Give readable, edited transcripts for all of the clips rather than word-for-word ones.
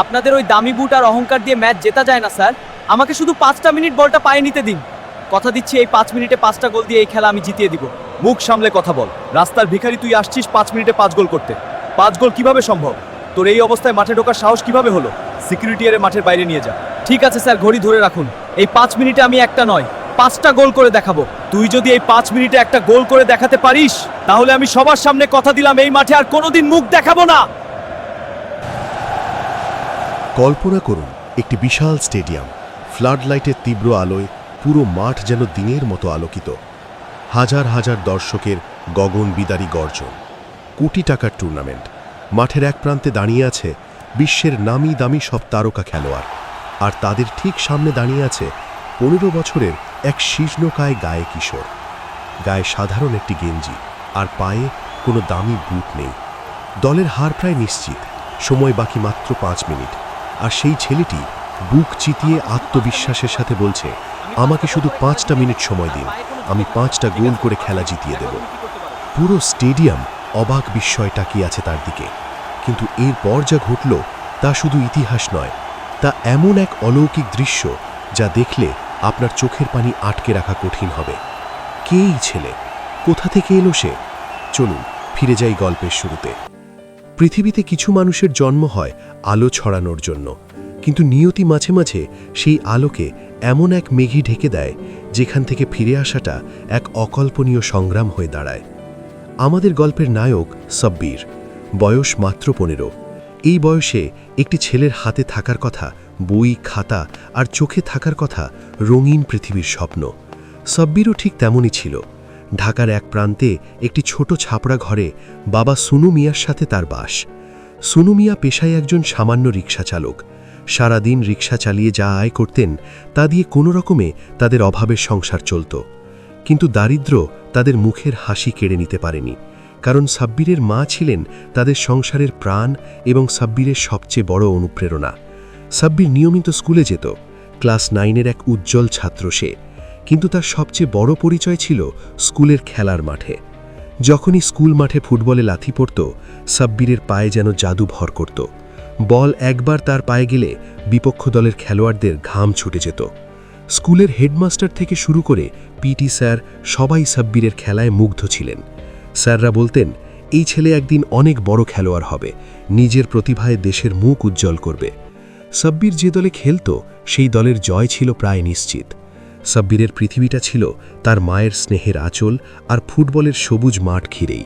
আপনাদের ওই দামি বুট আর অহংকার দিয়ে ম্যাচ জেতা যায় না স্যার। আমাকে শুধু 5টা মিনিট বলটা পায়ে নিতে দিন। কথা দিচ্ছি এই 5 মিনিটে 5টা গোল দিয়ে এই খেলা আমি জিতিয়ে দিব। মুখ সামলে কথা বল। রাস্তার ভিখারি তুই আসছিস 5 মিনিটে 5 গোল করতে। 5 গোল কিভাবে সম্ভব? তোর এই অবস্থায় মাঠে ঢোকার সাহস কিভাবে হলো? সিকিউরিটি এর মাঠের বাইরে নিয়ে যা। ঠিক আছে স্যার, ঘড়ি ধরে রাখুন। এই 5 মিনিটে আমি একটা নয় 5টা গোল করে দেখাবো। তুই যদি এই 5 মিনিটে একটা গোল করে দেখাতে পারিস তাহলে আমি সবার সামনে কথা দিলাম এই মাঠে আর কোনোদিন মুখ দেখাবো না। কল্পনা করুন একটি বিশাল স্টেডিয়াম, ফ্লাড লাইটের তীব্র আলোয় পুরো মাঠ যেন দিনের মতো আলোকিত। হাজার হাজার দর্শকের গগন বিদারী গর্জন। কোটি টাকার টুর্নামেন্ট। মাঠের এক প্রান্তে দাঁড়িয়ে আছে বিশ্বের নামি দামি সব তারকা খেলোয়াড়, আর তাদের ঠিক সামনে দাঁড়িয়ে আছে 15 বছরের এক শীর্ণকায় গায়ে কিশোর। গায়ে সাধারণ একটি গেঞ্জি আর পায়ে কোনো দামি বুট নেই। দলের হার প্রায় নিশ্চিত, সময় বাকি মাত্র 5 মিনিট, আর সেই ছেলেটি বুক চিতিয়ে আত্মবিশ্বাসের সাথে বলছে, আমাকে শুধু 5টা মিনিট সময় দিন, আমি 5টা গোল করে খেলা জিতিয়ে দেব। পুরো স্টেডিয়াম অবাক বিস্ময় তাকিয়ে আছে তার দিকে। কিন্তু এরপর যা ঘটল তা শুধু ইতিহাস নয়, তা এমন এক অলৌকিক দৃশ্য যা দেখলে আপনার চোখের পানি আটকে রাখা কঠিন হবে। কে এই ছেলে? কোথা থেকে এলো সে? চলুন ফিরে যাই গল্পের শুরুতে। পৃথিবীতে কিছু মানুষের জন্ম হয় আলো ছড়ানোর জন্য, কিন্তু নিয়তি মাঝে মাঝে সেই আলোকে এমন এক মেঘে ঢেকে দেয় যেখান থেকে ফিরে আসাটা এক অকল্পনীয় সংগ্রাম হয়ে দাঁড়ায়। আমাদের গল্পের নায়ক সাব্বির, বয়স মাত্র 15। এই বয়সে একটি ছেলের হাতে থাকার কথা বই, খাতা আর চোখে থাকার কথা রঙিন পৃথিবীর স্বপ্ন। সাব্বিরও ঠিক তেমনই ছিল। ঢাকার এক প্রান্তে একটি ছোট ছাপড়া ঘরে বাবা সুনু মিয়ার সাথে তার বাস। সুনু মিয়া পেশায় একজন সামান্য রিকশা চালক। সারাদিন রিকশা চালিয়ে যা আয় করতেন তা দিয়ে কোনো রকমে তাদের অভাবের সংসার চলত। কিন্তু দারিদ্র্য তাদের মুখের হাসি কেড়ে নিতে পারেনি, কারণ সাব্বিরের মা ছিলেন তাদের সংসারের প্রাণ এবং সাব্বিরের সবচেয়ে বড় অনুপ্রেরণা। সাব্বির নিয়মিত স্কুলে যেত। ক্লাস 9-এর এক উজ্জ্বল ছাত্র সে, কিন্তু তার সবচেয়ে বড় পরিচয় ছিল স্কুলের খেলার মাঠে। যখনই স্কুল মাঠে ফুটবলে লাথি পড়ত, সাব্বিরের পায়ে যেন জাদু ভর করত। বল একবার তার পায়ে গেলে বিপক্ষ দলের খেলোয়াড়দের ঘাম ছুটে যেত। স্কুলের হেডমাস্টার থেকে শুরু করে পিটি স্যার সবাই সাব্বিরের খেলায় মুগ্ধ ছিলেন। স্যাররা বলতেন, এই ছেলে একদিন অনেক বড় খেলোয়াড় হবে, নিজের প্রতিভায় দেশের মুখ উজ্জ্বল করবে। সাব্বির যে দলে খেলত সেই দলের জয় ছিল প্রায় নিশ্চিত। সাব্বিরের পৃথিবীটা ছিল তার মায়ের স্নেহের আঁচল আর ফুটবলের সবুজ মাঠ ঘিরেই।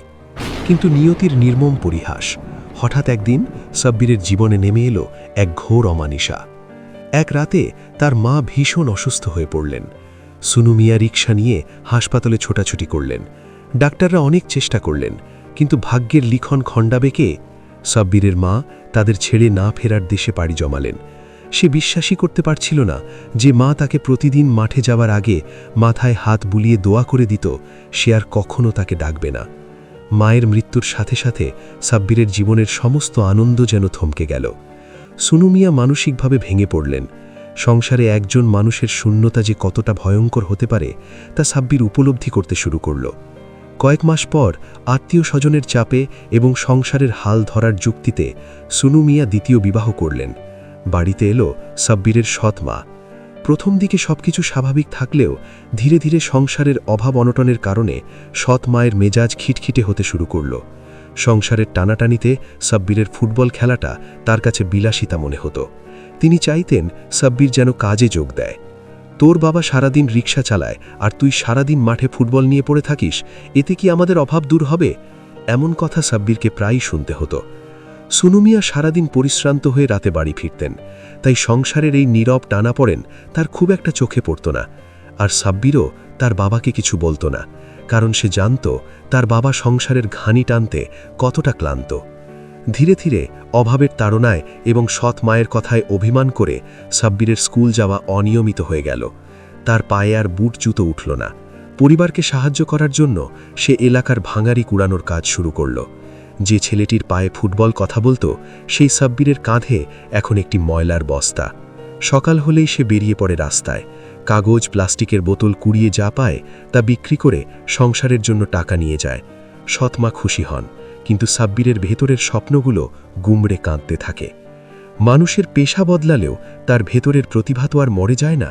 কিন্তু নিয়তির নির্মম পরিহাস। হঠাৎ একদিন সাব্বিরের জীবনে নেমে এলো এক ঘোর অমানিসা। এক রাতে তার মা ভীষণ অসুস্থ হয়ে পড়লেন। সুনু মিয়া রিকশা নিয়ে হাসপাতালে ছোটাছুটি করলেন। ডাক্তাররা অনেক চেষ্টা করলেন, কিন্তু ভাগ্যের লিখন খণ্ডাবেকে সাব্বিরের মা তাদের ছেড়ে না ফেরার দেশে পাড়ি জমালেন। সে বিশ্বাসই করতে পারছিল না যে মা তাকে প্রতিদিন মাঠে যাওয়ার আগে মাথায় হাত বুলিয়ে দোয়া করে দিত সে আর কখনো তাকে ডাকবে না। মায়ের মৃত্যুর সাথে সাথে সাব্বিরের জীবনের সমস্ত আনন্দ যেন থমকে গেল। সুনু মিয়া মানসিকভাবে ভেঙে পড়লেন। সংসারে একজন মানুষের শূন্যতা যে কতটা ভয়ঙ্কর হতে পারে তা সাব্বির উপলব্ধি করতে শুরু করল। কয়েক মাস পর আত্মীয় স্বজনের চাপে এবং সংসারের হাল ধরার যুক্তিতে সুনু মিয়া দ্বিতীয় বিবাহ করলেন। বাড়িতে এলো সাব্বিরের সৎ মা। প্রথম দিকে সবকিছু স্বাভাবিক থাকলেও ধীরে ধীরে সংসারের অভাব অনটনের কারণে সৎ মায়ের মেজাজ খিটখিটে হতে শুরু করল। সংসারের টানাটানিতে সাব্বিরের ফুটবল খেলাটা তার কাছে বিলাসিতা মনে হতো। তিনি চাইতেন সাব্বির যেন কাজে যোগ দেয়। তোর বাবা সারাদিন রিকশা চালায় আর তুই সারাদিন মাঠে ফুটবল নিয়ে পড়ে থাকিস, এতে কি আমাদের অভাব দূর হবে? এমন কথা সাব্বিরকে প্রায়ই শুনতে হতো। সুনু মিয়া সারাদিন পরিশ্রান্ত হয়ে রাতে বাড়ি ফিরতেন, তাই সংসারের এই নীরব টানাপড়েন তার খুব একটা চোখে পড়ত না। আর সাব্বিরও তার বাবাকে কিছু বলতো না, কারণ সে জানত তার বাবা সংসারের ঘানি টানতে কতটা ক্লান্ত। ধীরে ধীরে অভাবের তাড়নায় এবং সৎ মায়ের কথায় অভিমান করে সাব্বিরের স্কুল যাওয়া অনিয়মিত হয়ে গেল। তার পায়ে আর বুট জুতো উঠল না। পরিবারকে সাহায্য করার জন্য সে এলাকার ভাঙারি কুড়ানোর কাজ শুরু করল। যে ছেলেটির পায়ে ফুটবল কথা বলতো সেই সাব্বিরের কাঁধে এখন একটি ময়লার বস্তা। সকাল হলেই সে বেরিয়ে পড়ে রাস্তায়। কাগজ, প্লাস্টিকের বোতল কুড়িয়ে যা পায় তা বিক্রি করে সংসারের জন্য টাকা নিয়ে যায়। সৎমা খুশি হন, কিন্তু সাব্বিরের ভেতরের স্বপ্নগুলো গুমড়ে কাঁদতে থাকে। মানুষের পেশা বদলালেও তার ভেতরের প্রতিভা তো আর মরে যায় না।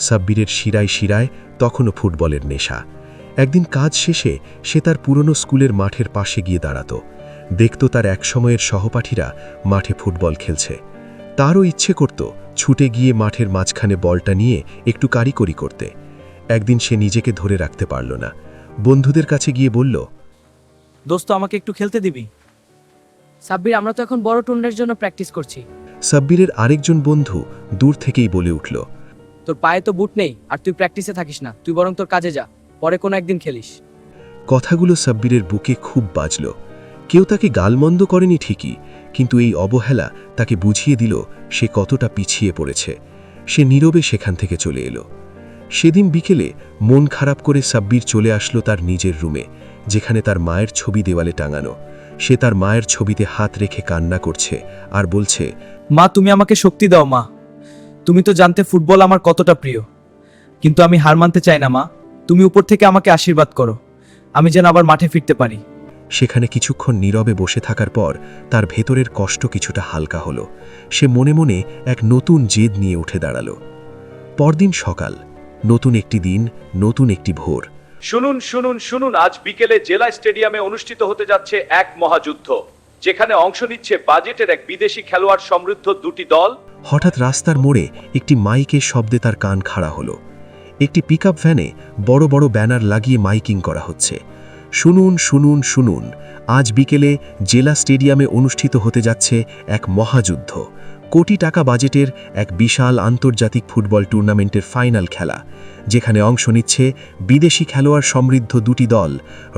সাব্বিরের শিরায় শিরায় তখনও ফুটবলের নেশা। একদিন কাজ শেষে সে তার পুরনো স্কুলের মাঠের পাশে গিয়ে দাঁড়াত, দেখত তার একসময়ের সহপাঠীরা মাঠে ফুটবল খেলছে। তারও ইচ্ছে করত ছুটে গিয়ে মাঠের মাঝখানে বলটা নিয়ে একটু কারিগরি করতে। একদিন সে নিজেকে ধরে রাখতে পারল না, বন্ধুদের কাছে গিয়ে বলল, দোস্ত, আমাকে একটু খেলতে দিবি? সাব্বির, আমরা তো এখন বড় টুর্নামেন্টের জন্য প্র্যাকটিস করছি। সাব্বিরের আরেকজন বন্ধু দূর থেকেই বলে উঠল, তোর পায়ে তো বুট নেই, আর তুই প্র্যাকটিসে থাকিস না, তুই বরং তোর কাজে যা, পরে কোনো একদিন খেলিস। কথাগুলো সাব্বিরের বুকে খুব বাজল। কেউ তাকে গালমন্দ করেনি ঠিকই, কিন্তু এই অবহেলা তাকে বুঝিয়ে দিল সে কতটা পিছিয়ে পড়েছে। সে নীরবে সেখান থেকে চলে এলো। সেদিন বিকেলে মন খারাপ করে সাব্বির চলে আসলো তার নিজের রুমে, যেখানে তার মায়ের ছবি দেওয়ালে টাঙানো। সে তার মায়ের ছবিতে হাত রেখে কান্না করছে আর বলছে, মা, তুমি আমাকে শক্তি দাও মা। তুমি তো জানতে ফুটবল আমার কতটা প্রিয়, কিন্তু আমি হার মানতে চাই না মা। তুমি উপর থেকে আমাকে আশীর্বাদ করো, আমি যেন আবার মাঠে ফিরতে পারি। সেখানে কিছুক্ষণ নীরবে বসে থাকার পর তার ভেতরের কষ্ট কিছুটা হালকা হলো। সে মনে মনে এক নতুন জেদ নিয়ে উঠে দাঁড়ালো। পরদিন সকাল, নতুন একটি দিন, নতুন একটি ভোর। শুনুন শুনুন শুনুন, আজ বিকেলে জেলা স্টেডিয়ামে অনুষ্ঠিত হতে যাচ্ছে এক মহাযুদ্ধ, যেখানে অংশ নিচ্ছে বাজেটের এক বিদেশি খেলোয়াড় সমৃদ্ধ দুটি দল। হঠাৎ রাস্তার মোড়ে একটি মাইকের শব্দে তার কান খাড়া হলো। একটি পিকআপ ভ্যানে বড় বড় ব্যানার লাগিয়ে মাইকিং করা হচ্ছে, শুনুন শুনুন শুনুন, আজ বিকেলে জেলা স্টেডিয়ামে অনুষ্ঠিত হতে যাচ্ছে এক মহাযুদ্ধ, কোটি টাকা বাজেটের এক বিশাল আন্তর্জাতিক ফুটবল টুর্নামেন্টের ফাইনাল খেলা, যেখানে অংশ নিচ্ছে বিদেশি খেলোয়াড় সমৃদ্ধ দুটি দল,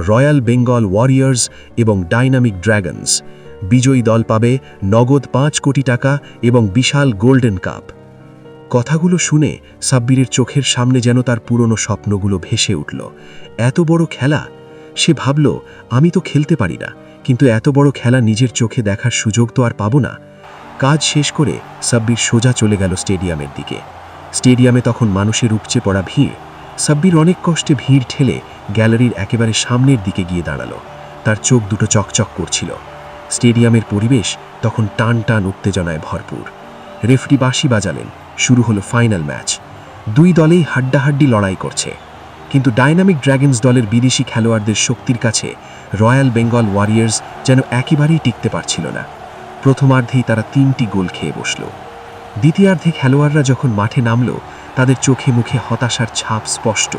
রয়্যাল বেঙ্গল ওয়ারিয়র্স এবং ডাইনামিক ড্রাগনস। বিজয়ী দল পাবে নগদ 5 কোটি টাকা এবং বিশাল গোল্ডেন কাপ। কথাগুলো শুনে সাব্বিরের চোখের সামনে যেন তার পুরনো স্বপ্নগুলো ভেসে উঠল। এত বড় খেলা! সে ভাবল, আমি তো খেলতে পারি না, কিন্তু এত বড় খেলা নিজের চোখে দেখার সুযোগ তো আর পাবো না। কাজ শেষ করে সাব্বির সোজা চলে গেল স্টেডিয়ামের দিকে। স্টেডিয়ামে তখন মানুষের উপচে পড়া ভিড়। সাব্বির অনেক কষ্টে ভিড় ঠেলে গ্যালারির একেবারে সামনের দিকে গিয়ে দাঁড়ালো। তার চোখ দুটো চকচক করছিল। স্টেডিয়ামের পরিবেশ তখন টান টান উত্তেজনায় ভরপুর। রেফারি বাঁশি বাজালেন, শুরু হলো ফাইনাল ম্যাচ। দুই দলেই হাড্ডাহাড্ডি লড়াই করছে, কিন্তু ডাইনামিক ড্রাগনস দলের বিদেশি খেলোয়াড়দের শক্তির কাছে রয়্যাল বেঙ্গল ওয়ারিয়র্স যেন একেবারেই টিকতে পারছিল না। প্রথমার্ধেই তারা 3টি গোল খেয়ে বসল। দ্বিতীয়ার্ধে খেলোয়াড়রা যখন মাঠে নামল, তাদের চোখে মুখে হতাশার ছাপ স্পষ্ট।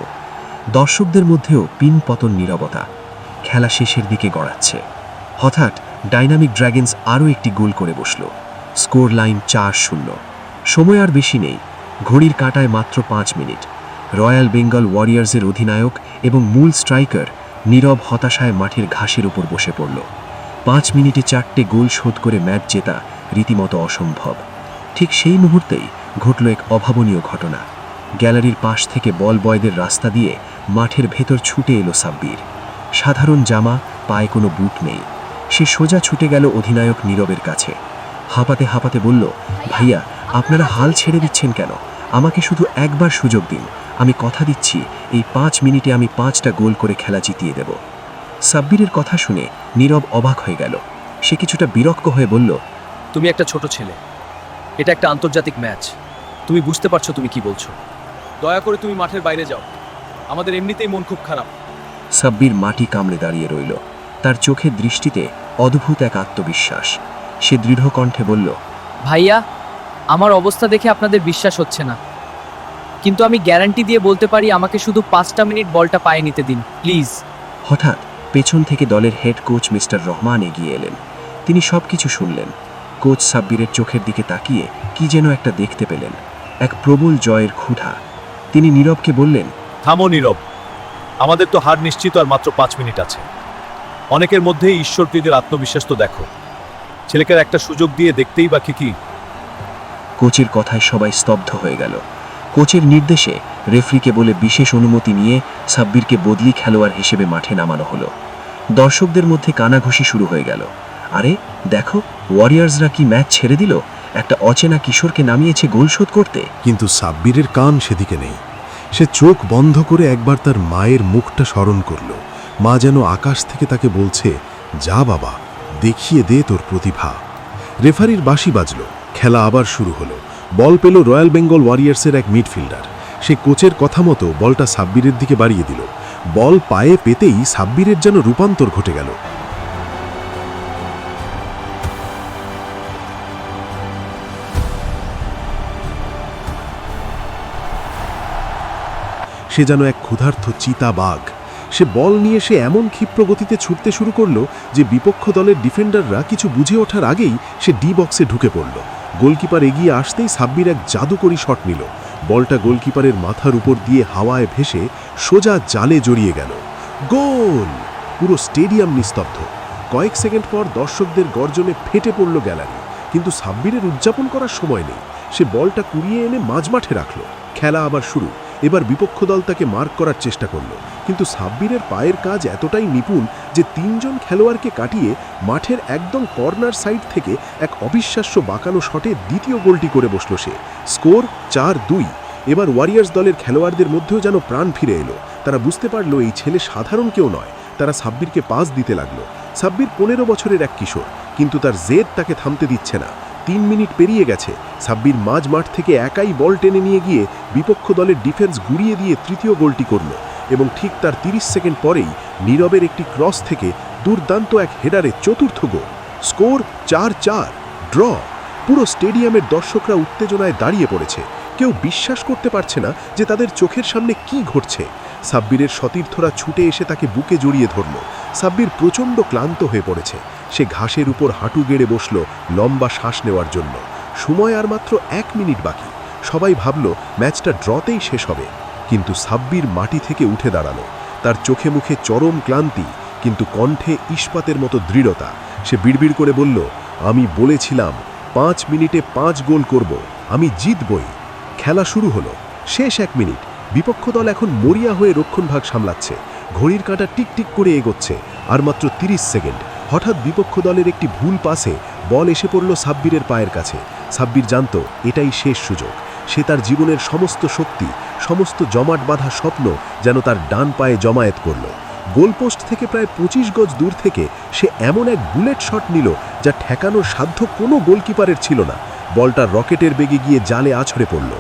দর্শকদের মধ্যেও পিনপতন নীরবতা। খেলা শেষের দিকে গড়াচ্ছে। হঠাৎ ডাইনামিক ড্রাগনস আরও একটি গোল করে বসল। Score line 4-0। সময় আর বেশি নেই, ঘড়ির কাঁটায় মাত্র 5 মিনিট। রয়্যাল বেঙ্গল ওয়ারিয়র্সের অধিনায়ক এবং মূল স্ট্রাইকার নীরব হতাশায় মাঠের ঘাসের উপর বসে পড়ল। 5 মিনিটে 4টে গোল শোধ করে ম্যাচ জেতা রীতিমতো অসম্ভব। ঠিক সেই মুহূর্তেই ঘটল এক অভাবনীয় ঘটনা। গ্যালারির পাশ থেকে বল বয়দের রাস্তা দিয়ে মাঠের ভেতর ছুটে এলো সাব্বির। সাধারণ জামা, পায়ে কোনো বুট নেই। সে সোজা ছুটে গেল অধিনায়ক নীরবের কাছে। হাঁপাতে হাঁপাতে বলল, ভাইয়া, আপনারা হাল ছেড়ে দিচ্ছেন কেন? আমাকে শুধু একবার সুযোগ দিন। আমি কথা দিচ্ছি, এই 5 মিনিটে আমি 5টা গোল করে খেলা জিতিয়ে দেব। সাব্বিরের কথা শুনে নীরব অবাক হয়ে গেল। সে কিছুটা বিরক্ত হয়ে বলল, তুমি একটা ছোট ছেলে, এটা একটা আন্তর্জাতিক ম্যাচ, তুমি বুঝতে পারছো তুমি কি বলছো? দয়া করে তুমি মাঠের বাইরে যাও, আমাদের এমনিতেই মন খুব খারাপ। সাব্বির মাটি কামড়ে দাঁড়িয়ে রইল। তার চোখের দৃষ্টিতে অদ্ভুত এক আত্মবিশ্বাস। সে দৃঢ় কণ্ঠে বলল, ভাইয়া, আমার অবস্থা দেখে আপনাদের বিশ্বাস হচ্ছে না, কিন্তু আমি গ্যারান্টি দিয়ে বলতে পারি, আমাকে শুধু 5টা মিনিট বলটা পায়ে নিতে দিন প্লিজ। হঠাৎ পেছন থেকে দলের হেড কোচ মিস্টার রহমান এগিয়ে এলেন। তিনি সবকিছু শুনলেন। কোচ সাব্বিরের চোখের দিকে তাকিয়ে কি যেন একটা দেখতে পেলেন, এক প্রবল জয়ের ক্ষুধা। তিনি নীরবকে বললেন, থামো নীরব, আমাদের তো হার নিশ্চিত, আর মাত্র 5 মিনিট আছে। অনেকের মধ্যেই ঈশ্বরপ্রীতির আত্মবিশ্বাস তো দেখো, ছেলেকে একটা সুযোগ দিয়ে দেখতেই বাকি কি। কোচের কথায় সবাই স্তব্ধ হয়ে গেল। কোচের নির্দেশে রেফরিকে বলে বিশেষ অনুমতি নিয়ে সাব্বিরকে বদলি খেলোয়াড় হিসেবে মাঠে নামানো হলো। দর্শকদের মধ্যে কানাঘুষি শুরু হয়ে গেল। আরে দেখো, ওয়ারিয়ার্সরা কি ম্যাচ ছেড়ে দিল? একটা অচেনা কিশোরকে নামিয়েছে গোল শোধ করতে। কিন্তু সাব্বিরের কান সেদিকে নেই। সে চোখ বন্ধ করে একবার তার মায়ের মুখটা স্মরণ করল। মা যেন আকাশ থেকে তাকে বলছে, যা বাবা, দেখিয়ে দে তোর প্রতিভা। রেফারির বাঁশি বাজল। খেলা আবার শুরু হলো। বল পেল রয়্যাল বেঙ্গল ওয়ারিয়ার্সের এক মিডফিল্ডার। সে কোচের কথা মতো বলটা সাব্বিরের দিকে বাড়িয়ে দিল। বল পায়ে পেতেই সাব্বিরের যেন রূপান্তর ঘটে গেল। সে যেন এক ক্ষুধার্ত চিতা বাঘ। সে বল নিয়ে সে এমন ক্ষিপ্র গতিতে ছুটতে শুরু করলো যে বিপক্ষ দলের ডিফেন্ডাররা কিছু বুঝে ওঠার আগেই সে ডি বক্সে ঢুকে পড়ল। গোলকিপার এগিয়ে আসতেই সাব্বির এক জাদুকরী শট নিল। বলটা গোলকিপারের মাথার উপর দিয়ে হাওয়ায় ভেসে সোজা জালে জড়িয়ে গেল। গোল! পুরো স্টেডিয়াম নিস্তব্ধ। কয়েক সেকেন্ড পর দর্শকদের গর্জনে ফেটে পড়ল গ্যালারি। কিন্তু সাব্বিরের উদযাপন করার সময় নেই। সে বলটা কুড়িয়ে এনে মাঝমাঠে রাখল। খেলা আবার শুরু। এবার বিপক্ষ দল তাকে মার্ক করার চেষ্টা করল, কিন্তু সাব্বিরের পায়ের কাজ এতটাই নিপুণ যে 3 জন খেলোয়াড়কে কাটিয়ে মাঠের একদম কর্নার সাইড থেকে এক অবিশ্বাস্য বাঁকানো শটে দ্বিতীয় গোলটি করে বসল সে। স্কোর 4-2। এবার ওয়ারিয়ার্স দলের খেলোয়াড়দের মধ্যেও যেন প্রাণ ফিরে এলো। তারা বুঝতে পারল এই ছেলে সাধারণ কেউ নয়। তারা সাব্বিরকে পাস দিতে লাগলো। সাব্বির 15 বছরের এক কিশোর, কিন্তু তার জেদ তাকে থামতে দিচ্ছে না। 3 মিনিট পেরিয়ে গেছে। সাব্বির মাঝ মাঠ থেকে একাই বল টেনে নিয়ে গিয়ে বিপক্ষ দলের ডিফেন্স গুড়িয়ে দিয়ে তৃতীয় গোলটি করল, এবং ঠিক তার 30 সেকেন্ড পরেই নীরবের একটি ক্রস থেকে দুর্দান্ত এক হেডারে চতুর্থ গোল। স্কোর 4-4। ড্র। পুরো স্টেডিয়ামের দর্শকরা উত্তেজনায় দাঁড়িয়ে পড়েছে। কেউ বিশ্বাস করতে পারছে না যে তাদের চোখের সামনে কি ঘটছে। সাব্বিরের সতীর্থরা ছুটে এসে তাকে বুকে জড়িয়ে ধরল। সাব্বির প্রচণ্ড ক্লান্ত হয়ে পড়েছে। সে ঘাসের উপর হাঁটু গেড়ে বসল লম্বা শ্বাস নেওয়ার জন্য। সময় আর মাত্র 1 মিনিট বাকি। সবাই ভাবল ম্যাচটা ড্রতেই শেষ হবে, কিন্তু সাব্বির মাটি থেকে উঠে দাঁড়ালো। তার চোখে মুখে চরম ক্লান্তি, কিন্তু কণ্ঠে ইস্পাতের মতো দৃঢ়তা। সে বিড়বিড় করে বলল, আমি বলেছিলাম 5 মিনিটে 5 গোল করব, আমি জিতবই। খেলা শুরু হলো। শেষ 1 মিনিট। বিপক্ষ দল এখন মরিয়া হয়ে রক্ষণভাগ সামলাচ্ছে। ঘড়ির কাঁটা টিকটিক করে এগোচ্ছে। আর মাত্র 30 সেকেন্ড। হঠাৎ বিপক্ষ দলের একটি ভুল পাসে বল এসে পড়ল সাব্বিরের পায়ের কাছে। সাব্বির জানত এটাই শেষ সুযোগ। সে তার জীবনের সমস্ত শক্তি, সমস্ত জমাট বাঁধা স্বপ্ন যেন তার ডান পায়ে জমায়েত করল। গোলপোস্ট থেকে প্রায় 25 গজ দূর থেকে সে এমন এক বুলেট শট নিল যা ঠেকানোর সাধ্য কোনো গোলকিপারের ছিল না। বলটা রকেটের বেগে গিয়ে জালে আছড়ে পড়ল।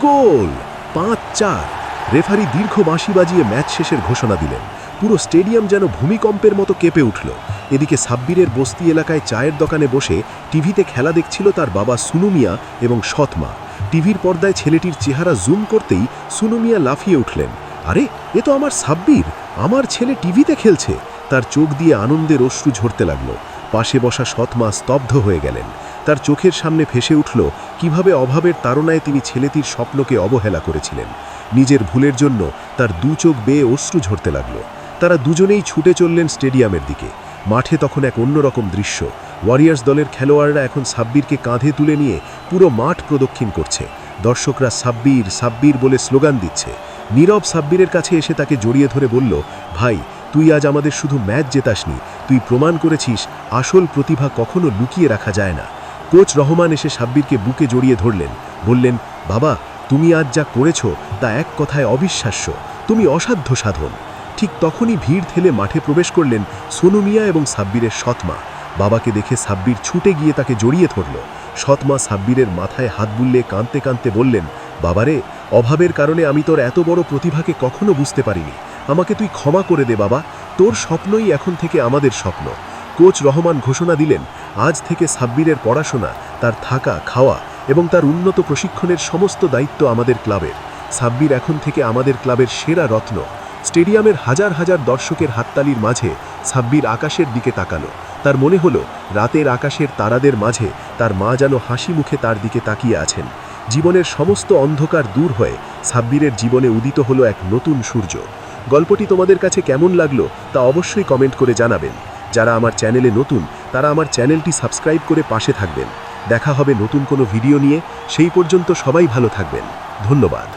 গোল! 5-4। রেফারি দীর্ঘ বাঁশি বাজিয়ে ম্যাচ শেষের ঘোষণা দিলেন। পুরো স্টেডিয়াম যেন ভূমিকম্পের মতো কেঁপে উঠল। এদিকে সাব্বিরের বস্তি এলাকায় চায়ের দোকানে বসে টিভিতে খেলা দেখছিল তার বাবা সুনু মিয়া এবং সৎ মা। টিভির পর্দায় ছেলেটির চেহারা জুম করতেই সুনু মিয়া লাফিয়ে উঠলেন, আরে এ তো আমার সাব্বির, আমার ছেলে টিভিতে খেলছে। তার চোখ দিয়ে আনন্দের অশ্রু ঝরতে লাগলো। পাশে বসা সৎ মা স্তব্ধ হয়ে গেলেন। তার চোখের সামনে ভেসে উঠল কিভাবে অভাবের তাড়নায় তিনি ছেলেটির স্বপ্নকে অবহেলা করেছিলেন। নিজের ভুলের জন্য তার 2 চোখ বেয়ে অশ্রু ঝরতে লাগলো। তারা দুজনেই ছুটে চললেন স্টেডিয়ামের দিকে। মাঠে তখন এক অন্যরকম দৃশ্য। ওয়ারিয়ার্স দলের খেলোয়াড়রা এখন সাব্বিরকে কাঁধে তুলে নিয়ে পুরো মাঠ প্রদক্ষিণ করছে। দর্শকরা সাব্বির সাব্বির বলে স্লোগান দিচ্ছে। নীরব সাব্বিরের কাছে এসে তাকে জড়িয়ে ধরে বলল, ভাই তুই আজ আমাদের শুধু ম্যাচ জেতাসনি, তুই প্রমাণ করেছিস আসল প্রতিভা কখনো লুকিয়ে রাখা যায় না। কোচ রহমান এসে সাব্বিরকে বুকে জড়িয়ে ধরলেন, বললেন, বাবা তুমি আজ যা করেছ তা এক কথায় অবিশ্বাস্য, তুমি অসাধ্য সাধন। ঠিক তখনই ভিড় ঠেলে মাঠে প্রবেশ করলেন সোনু মিয়া এবং সাব্বিরের সৎমা। বাবাকে দেখে সাব্বির ছুটে গিয়ে তাকে জড়িয়ে ধরল। সৎমা সাব্বিরের মাথায় হাত বুলিয়ে কাঁদতে কাঁদতে বললেন, বাবারে, অভাবের কারণে আমি তোর এত বড় প্রতিভাকে কখনো বুঝতে পারিনি। আমাকে তুই ক্ষমা করে দে বাবা, তোর স্বপ্নই এখন থেকে আমাদের স্বপ্ন। কোচ রহমান ঘোষণা দিলেন, আজ থেকে সাব্বিরের পড়াশোনা, তার থাকা খাওয়া এবং তার উন্নত প্রশিক্ষণের সমস্ত দায়িত্ব আমাদের ক্লাবের। সাব্বির এখন থেকে আমাদের ক্লাবের সেরা রত্ন। স্টেডিয়ামের হাজার হাজার দর্শকের হাততালির মাঝে সাব্বির আকাশের দিকে তাকালো। তার মনে হলো রাতের আকাশের তারাদের মাঝে তার মা যেন হাসি মুখে তার দিকে তাকিয়ে আছেন। জীবনের সমস্ত অন্ধকার দূর হয়ে সাব্বিরের জীবনে উদিত হলো এক নতুন সূর্য। গল্পটি তোমাদের কাছে কেমন লাগলো তা অবশ্যই কমেন্ট করে জানাবেন। যারা আমার চ্যানেলে নতুন তারা আমার চ্যানেলটি সাবস্ক্রাইব করে পাশে থাকবেন। দেখা হবে নতুন কোনো ভিডিও নিয়ে। সেই পর্যন্ত সবাই ভালো থাকবেন। ধন্যবাদ।